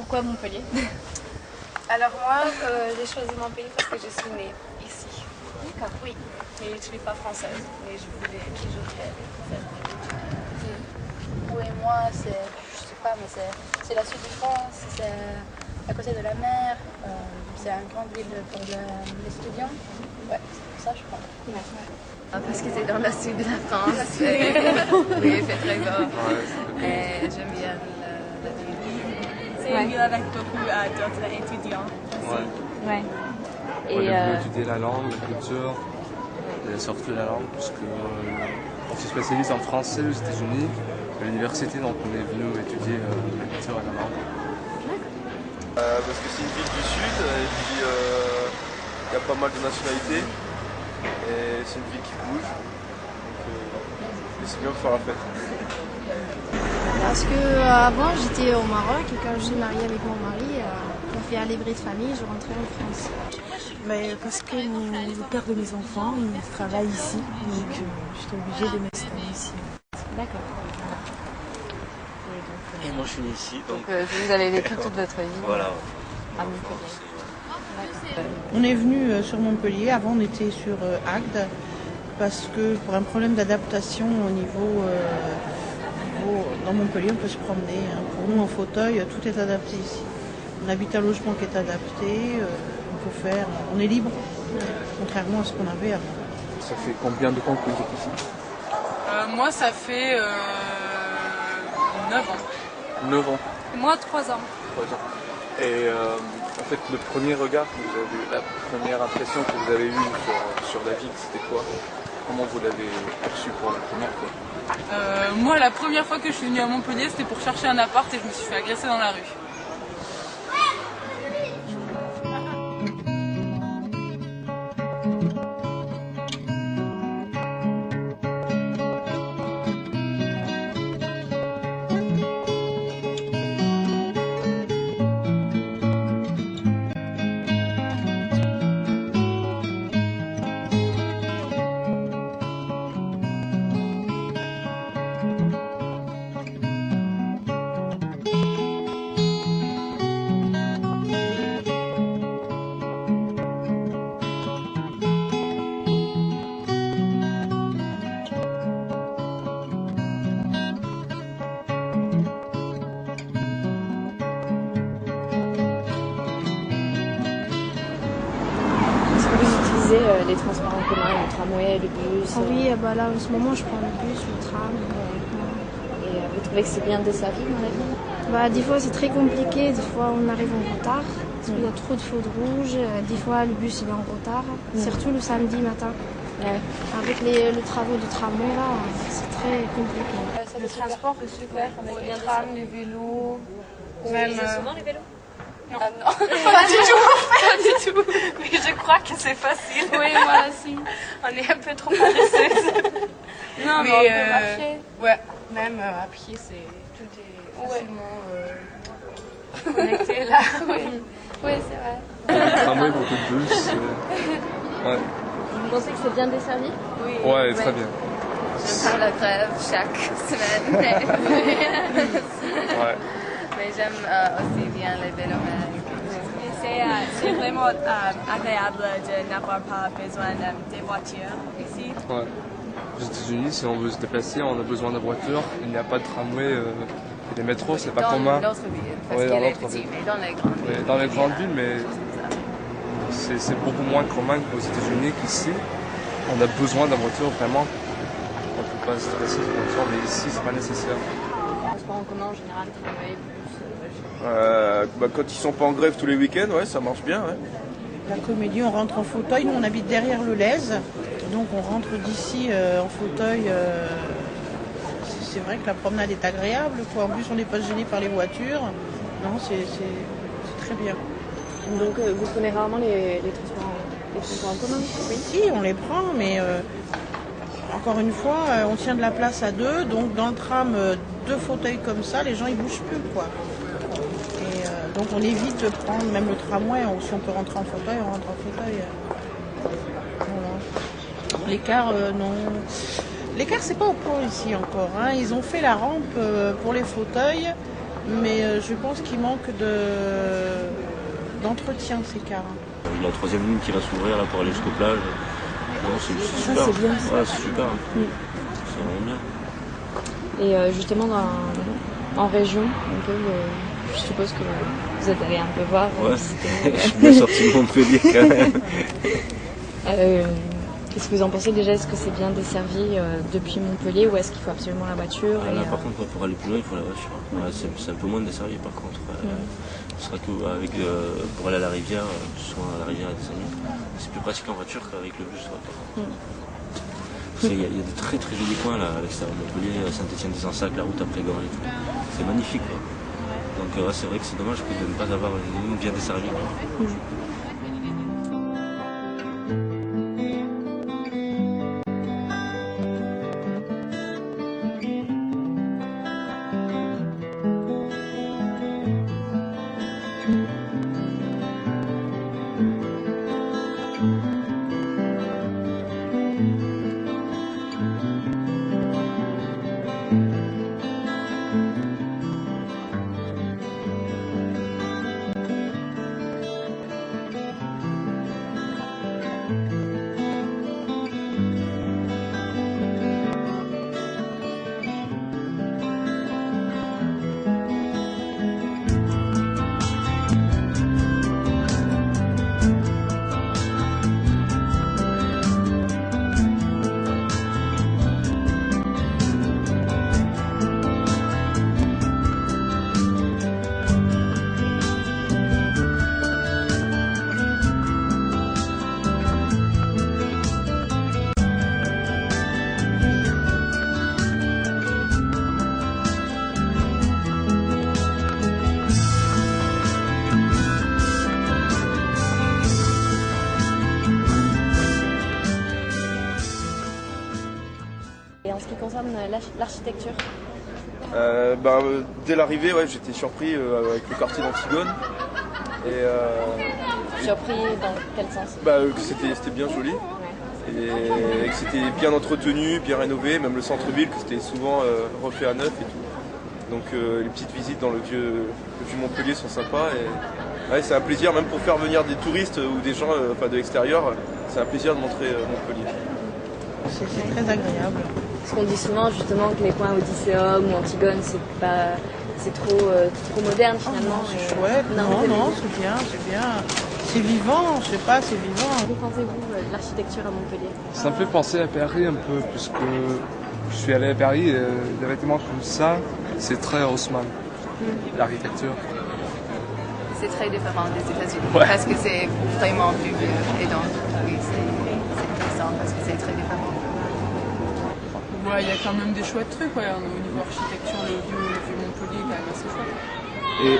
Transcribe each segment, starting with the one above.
pourquoi Montpellier? Alors moi, j'ai choisi Montpellier parce que je suis née ici. D'accord. Oui, mais je ne suis pas française, mais je voulais toujours être française. Oui, moi, je sais pas, mais c'est la sud de France, c'est à côté de la mer, c'est une grande ville pour les étudiants. Ouais, c'est pour ça je crois. Ouais. Parce que c'est dans le sud de la France. Oui, il fait très beau. Et j'aime bien la ville. C'est une ville avec beaucoup d'autres étudiants aussi. Ouais. On a voulu étudier la langue, la culture, et surtout la langue, parce que on se spécialise en français aux États-Unis, à l'université, donc on est venu étudier la culture et la langue. Parce que c'est une ville du sud, et puis il y a pas mal de nationalités, et c'est une ville qui bouge, donc c'est bien pour faire la fête. Parce que avant j'étais au Maroc et quand je suis mariée avec mon mari, on fait un livret de famille, je rentrais en France. Mais parce que le père de mes enfants, il travaille ici, donc j'étais obligée de m'installer ici. D'accord. Et moi je suis né ici, donc vous avez vécu toute votre vie voilà. à Montpellier. On est venu sur Montpellier, avant on était sur Agde, parce que pour un problème d'adaptation au niveau dans Montpellier, on peut se promener. Hein. Pour nous en fauteuil, tout est adapté ici. On habite un logement qui est adapté, on est libre, contrairement à ce qu'on avait avant. Ça fait combien de temps que vous êtes ici? Moi, ça fait 9 ans. 9 ans. Et moi, 3 ans. 3 ans. Et en fait, le premier regard que vous avez eu, la première impression que vous avez eue sur la ville, c'était quoi? Comment vous l'avez perçue pour la première fois? Moi, la première fois que je suis venue à Montpellier, c'était pour chercher un appart et je me suis fait agresser dans la rue. Les transports en commun, le tramway, le bus. Oui, là en ce moment je prends le bus, le tram. Et vous trouvez que c'est bien desservi dans la ville? Des fois c'est très compliqué, des fois on arrive en retard, parce qu'il y a trop de feux de rouge, des fois le bus il est en retard, surtout le samedi matin. Ouais. Avec les travaux de tramway là, c'est très compliqué. Le transport est super, avec les trams, les vélos. Même, souvent les vélos? Non. Non. Pas du tout, pas du tout. Mais je crois que c'est facile. Oui, moi aussi. On est un peu trop paresseuses. Non, mais on peut marcher. Ouais, même à pied, tout est facilement connecté là. Oui, oui c'est vrai. Tramway, beaucoup de bus. Ouais. Vous pensez que c'est bien desservi? Oui. Ouais, très bien. Je fais la grève chaque semaine. Ouais. Mais j'aime aussi bien les vélos. C'est vraiment agréable de n'avoir pas besoin des voitures ici. Ouais. Aux États-Unis, si on veut se déplacer, on a besoin de voiture. Il n'y a pas de tramway. Les métros, c'est pas commun. Dans l'autre ville, parce qu'elle est petite, mais dans les grandes villes. Dans les grandes villes, mais c'est beaucoup moins commun qu'aux États-Unis qu'ici. On a besoin de voiture vraiment. On ne peut pas se déplacer sans voiture, mais ici, c'est pas nécessaire. Transport en commun en général, tramway, bus. Quand ils sont pas en grève tous les week-ends, ouais, ça marche bien. Ouais. La Comédie, on rentre en fauteuil, nous on habite derrière le Lez, donc on rentre d'ici en fauteuil. C'est vrai que la promenade est agréable, quoi. En plus on n'est pas gêné par les voitures, non, c'est très bien. Donc vous prenez rarement les transports en commun? Oui, si, on les prend, mais encore une fois, on tient de la place à deux, donc dans le tram, 2 fauteuils comme ça, les gens ils bougent plus, quoi. Et donc on évite de prendre même le tramway, si on peut rentrer en fauteuil, on rentre en fauteuil. Voilà. L'écart, non. L'écart, c'est pas au point ici encore. Hein. Ils ont fait la rampe pour les fauteuils, mais je pense qu'il manque d'entretien ces cars. La troisième ligne qui va s'ouvrir là pour aller jusqu'aux plages. C'est super. C'est bien ça. Ouais, c'est super. C'est vraiment bien. Et justement, en région, un peu, je suppose que vous êtes allé un peu voir. Ouais, je suis bien sorti de Montpellier quand même. Qu'est-ce que vous en pensez déjà? Est-ce que c'est bien desservi depuis Montpellier ou est-ce qu'il faut absolument la voiture? Là, par contre, pour aller plus loin, il faut la voiture. Ouais, c'est un peu moins desservi par contre. Ce sera qu'avec pour aller à la rivière, souvent à la rivière et des amis, c'est plus pratique en voiture qu'avec le bus. Il y a de très très jolis coins là, à l'extérieur de Montpellier, Saint-Étienne-des-Ensacs, la route après Gand et tout. C'est magnifique. Quoi. Donc c'est vrai que c'est dommage de ne pas avoir une ligne bien desservie. Et en ce qui concerne l'architecture? Dès l'arrivée, j'étais surpris avec le quartier d'Antigone. Surpris dans quel sens? Que c'était bien joli. Et que c'était bien entretenu, bien rénové, même le centre-ville, que c'était souvent refait à neuf et tout. Donc les petites visites dans le vieux Montpellier sont sympas. Et c'est un plaisir, même pour faire venir des touristes ou des gens de l'extérieur, c'est un plaisir de montrer Montpellier. C'est très agréable. Parce qu'on dit souvent justement que les coins Odysseum ou Antigone, c'est trop moderne finalement. C'est chouette, non, c'est bien. C'est vivant, je sais pas, c'est vivant. Que pensez-vous de l'architecture à Montpellier? Ça me fait penser à Paris un peu, puisque je suis allé à Paris et des bâtiments comme ça, c'est très Haussmann, l'architecture. C'est très différent des États-Unis, parce que c'est vraiment plus vieux. Et donc, oui, c'est intéressant parce que c'est très différent. Il y a quand même des chouettes trucs, au niveau architecture, le vieux Montpellier est quand même assez chouette. Et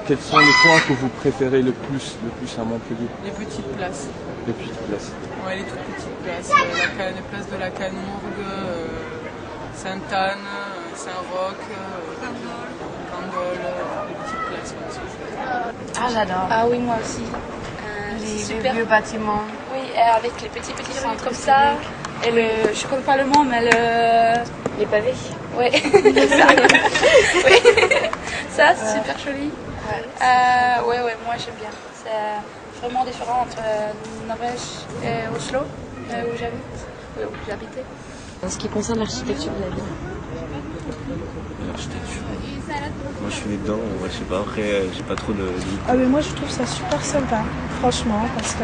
quels sont les coins que vous préférez le plus à Montpellier? Les petites places. Les petites places. Ouais, les toutes petites places. Les places de la Canourgue, Sainte-Anne, Saint-Roch, Candolle, les petites places. Ah, j'adore. Ah oui, moi aussi. Les vieux bâtiments. Oui, avec les petits rues comme ça. Et je connais pas le mot, mais les pavés. Oui. Ça, c'est super joli. Ouais, moi j'aime bien. C'est vraiment différent entre Norvège et Oslo, où j'habitais. En ce qui concerne l'architecture de la ville? L'architecture. Moi je suis né dedans, je sais pas, après j'ai pas trop de... Mais moi je trouve ça super sympa, franchement, parce que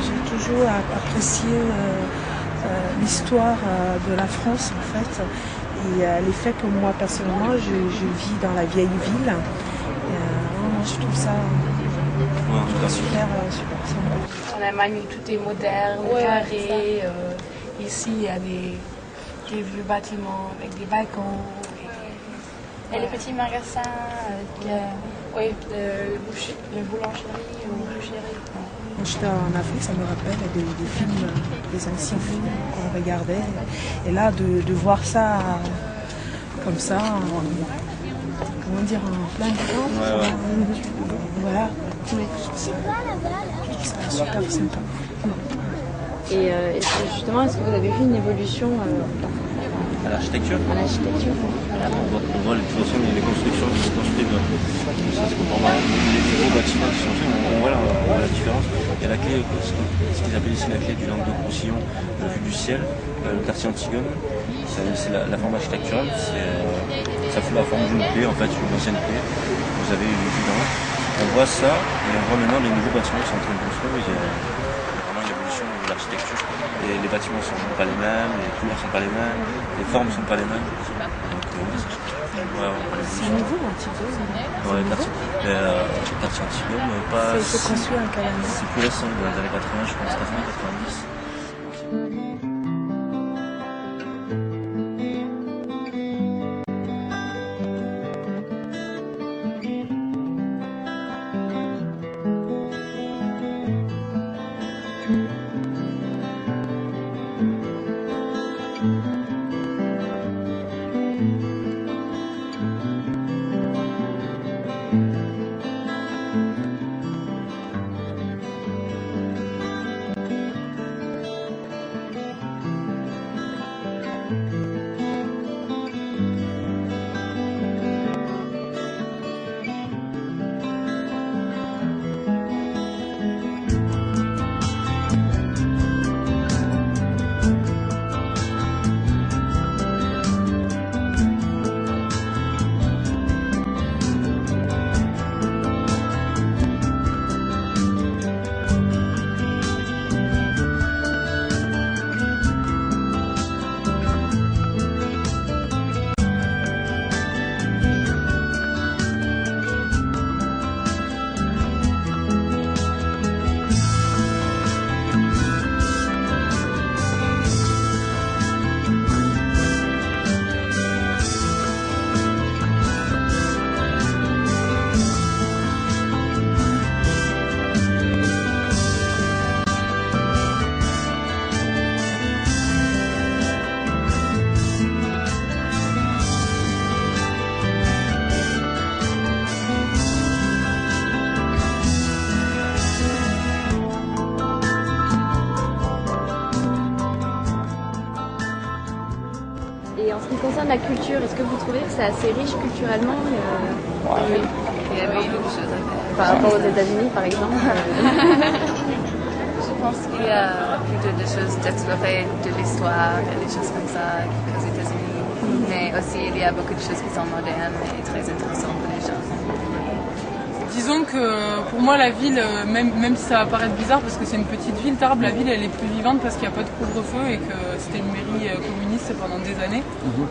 j'ai toujours apprécié l'histoire de la France en fait. Et les faits que moi personnellement je vis dans la vieille ville. Moi je trouve ça super sympa. En Allemagne tout est moderne, carré. Ici il y a des vieux bâtiments avec des balcons. Et les petits magasins, les boulangeries ou boucheries. Quand j'étais en Afrique, ça me rappelle des films, des anciens films qu'on regardait. Et là, de voir ça comme ça, comment dire, en plein temps. Voilà. C'est super sympa. Et justement, est-ce que vous avez vu une évolution À l'architecture? À l'architecture. On voit de toute façon les constructions qui sont construites, ça se comprend pas. Les gros bâtiments qui sont faits, on voit la différence. Il y a la clé, ce qu'ils appellent ici la clé du Languedoc-Roussillon, vue du ciel, le quartier Antigone. C'est la forme architecturale, ça fout la forme d'une clé, en fait, une ancienne clé. Vous avez une évidence. On voit ça, et on voit maintenant les nouveaux bâtiments qui sont en train de construire. Il y a vraiment l'évolution de l'architecture. Les bâtiments ne sont pas les mêmes, les couleurs ne sont pas les mêmes, les formes ne sont pas les mêmes. C'est nouveau Antigone? Ouais, quartier Antigone, pas. C'est construit en quelle année? C'est plus récent, dans les années 80, je pense, 80-90. Et en ce qui concerne la culture, est-ce que vous trouvez que c'est assez riche culturellement Oui, il y avait beaucoup de choses à faire. Par rapport aux États-Unis, par exemple Je pense qu'il y a plutôt des choses d'explorer de l'histoire et des choses comme ça qu'aux États-Unis. Mais aussi, il y a beaucoup de choses qui sont modernes et très intéressantes pour les gens. Disons que pour moi la ville, même si ça va paraître bizarre parce que c'est une petite ville, Tarbes, la ville elle est plus vivante parce qu'il n'y a pas de couvre-feu et que c'était une mairie communiste pendant des années.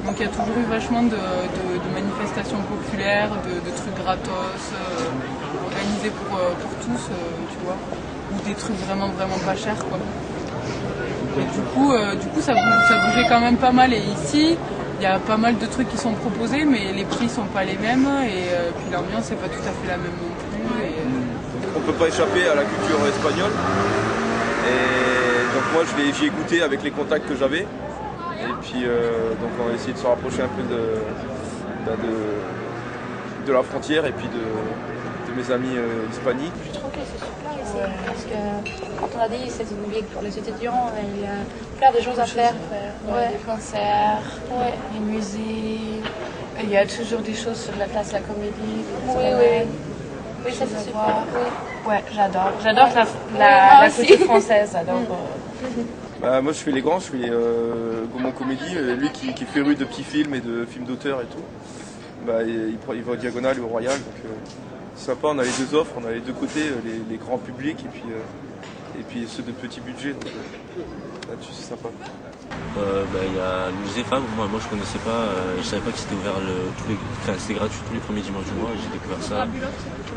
Donc il y a toujours eu vachement de manifestations populaires, de trucs gratos, organisés pour tous, tu vois, ou des trucs vraiment pas chers quoi. Et du coup ça bougeait quand même pas mal et ici, il y a pas mal de trucs qui sont proposés, mais les prix sont pas les mêmes et puis l'ambiance n'est pas tout à fait la même non plus. On ne peut pas échapper à la culture espagnole. Et donc moi j'y ai goûté avec les contacts que j'avais. Et puis donc on a essayé de se rapprocher un peu de la frontière et puis de mes amis hispaniques. Je trouve que c'est super ici parce que quand on a dit que c'est une ville pour les étudiants, il y a plein de choses à faire. Des concerts, des musées. Il y a toujours des choses sur la place de la Comédie. Oui, ça c'est super. Ouais, j'adore. J'adore la culture française. Moi je fais les grands, je fais Gaumont Comédie, lui qui est féru de petits films et de films d'auteur et tout. Il va au Diagonale et au Royal, donc c'est sympa, on a les deux offres, on a les deux côtés, les grands publics et puis ceux de petit budget, donc là-dessus c'est sympa. Il y a le musée Fabre, moi je connaissais pas, je savais pas que c'était ouvert c'était gratuit tous les premiers dimanches du mois, j'ai découvert ça.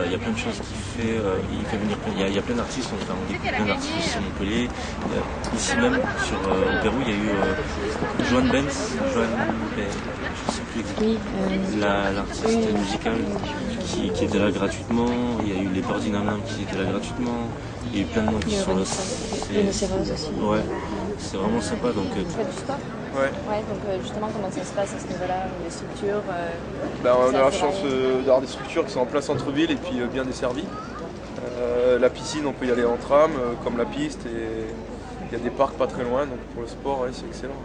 Il y a plein de choses qu'il fait, il fait venir il y a plein d'artistes, on a découvert plein d'artistes sur Montpellier. Ici même au Pérou il y a eu Joan Benz, je sais plus exactement, l'artiste musical qui était là gratuitement, il y a eu les Bordinamins qui étaient là gratuitement, il y a eu plein de noms qui sont là. aussi. Ouais. C'est vraiment sympa donc. Vous faites du sport ? Ouais. Donc justement comment ça se passe à ce niveau-là, les structures on a la chance d'avoir des structures qui sont en plein centre-ville et puis bien desservies. La piscine on peut y aller en tram comme la piste et il y a des parcs pas très loin donc pour le sport c'est excellent.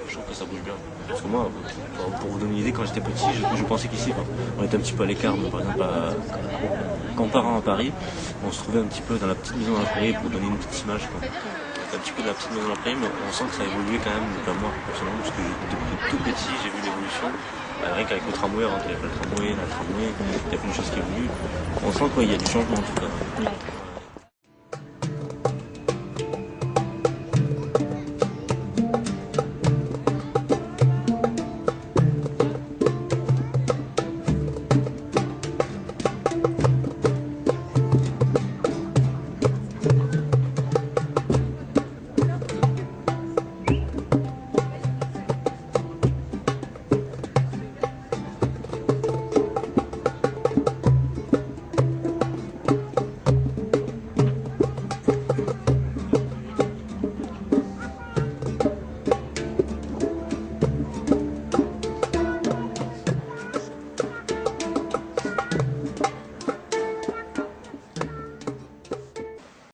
je trouve que ça bouge bien. Parce que moi, pour vous donner une idée, quand j'étais petit, je pensais qu'ici, on était un petit peu à l'écart. Par exemple, quand partant à Paris, on se trouvait un petit peu dans la petite maison dans la prairie, pour donner une petite image. On était un petit peu dans la petite maison dans la prairie, mais on sent que ça a évolué quand même, enfin moi, personnellement, parce que depuis tout petit, j'ai vu l'évolution. Rien qu'avec le tramway, avant qu'il n'y avait pas le tramway, il y a plein de choses qui est venue. On sent qu'il y a du changement en tout cas.